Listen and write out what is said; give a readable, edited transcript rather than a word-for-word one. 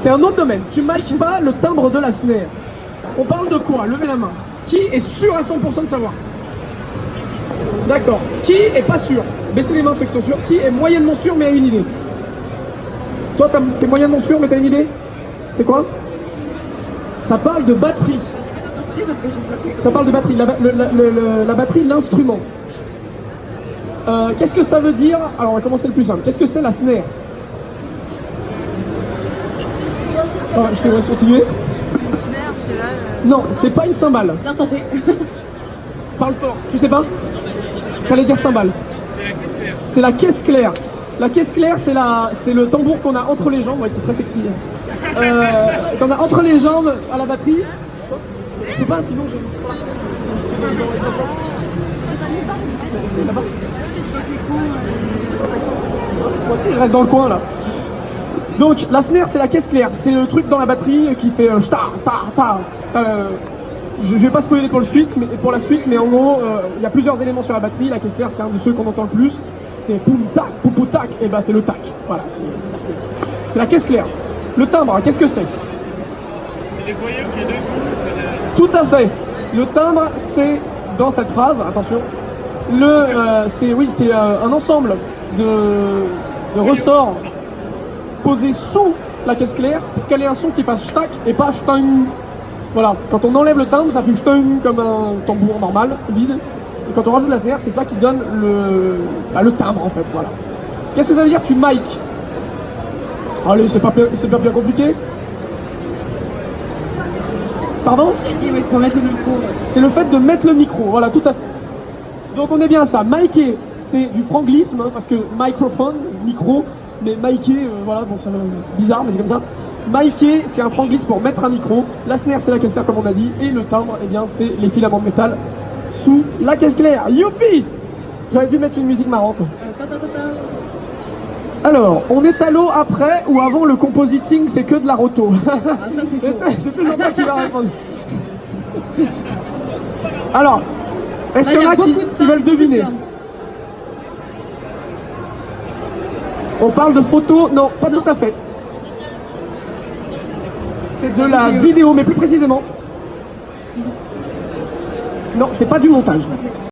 C'est un autre domaine. Tu mics pas le timbre de la snare. On parle de quoi? Levez la main. Qui est sûr à 100% de savoir? D'accord. Qui est pas sûr? Baissez les mains ceux qui sont sûrs. Qui est moyennement sûr mais a une idée? Toi, t'es moyennement sûr mais t'as une idée? C'est quoi? Ça parle de batterie. Ça parle de batterie. La batterie, l'instrument. Qu'est-ce que ça veut dire? Alors on va commencer le plus simple. Qu'est-ce que c'est la snare? Je te laisse continuer. Non, c'est pas une cymbale. Bien tenté. Parle fort. Tu sais pas? T'allais dire cymbale. C'est la caisse claire. La caisse claire, c'est le tambour qu'on a entre les jambes. Ouais, c'est très sexy. Qu'on a entre les jambes à la batterie. Je peux pas, sinon je. C'est là-bas. Moi aussi, je reste dans le coin là. Donc, la snare, c'est la caisse claire. C'est le truc dans la batterie qui fait ta. Je vais pas spoiler pour la suite, mais en gros, il y a plusieurs éléments sur la batterie. La caisse claire, c'est un de ceux qu'on entend le plus. C'est poum tac, poupou tac, et ben c'est le tac. Voilà, c'est la caisse claire. Le timbre, qu'est-ce que c'est? Les voyelles qui est dessous. Tout à fait. Le timbre, c'est dans cette phrase. Attention. C'est un ensemble de ressorts posés sous la caisse claire pour qu'elle ait un son qui fasse shtack et pas shtang. Voilà. Quand on enlève le timbre, ça fait shtang comme un tambour normal, vide. Et quand on rajoute la snare, c'est ça qui donne le timbre en fait. Voilà. Qu'est-ce que ça veut dire tu mic? Allez, c'est pas bien compliqué. Pardon? C'est pour mettre le micro. C'est le fait de mettre le micro, voilà, tout à fait. Donc on est bien à ça. Micer, c'est du franglisme, hein, parce que microphone, micro, mais micer, voilà, bon, c'est bizarre, mais c'est comme ça. Micer, c'est un franglisme pour mettre un micro. La snare, c'est la caisse claire, comme on a dit. Et le timbre, eh bien, c'est les filaments de métal sous la caisse claire. Youpi! J'aurais dû mettre une musique marrante. Alors, on est à l'eau après ou avant le compositing, c'est que de la roto. C'est toujours toi qui va répondre. Alors, est-ce qu'il y en a qui veulent deviner? On parle de photos? Non, pas tout à fait. C'est de la vidéo, mais plus précisément. Non, c'est pas du montage.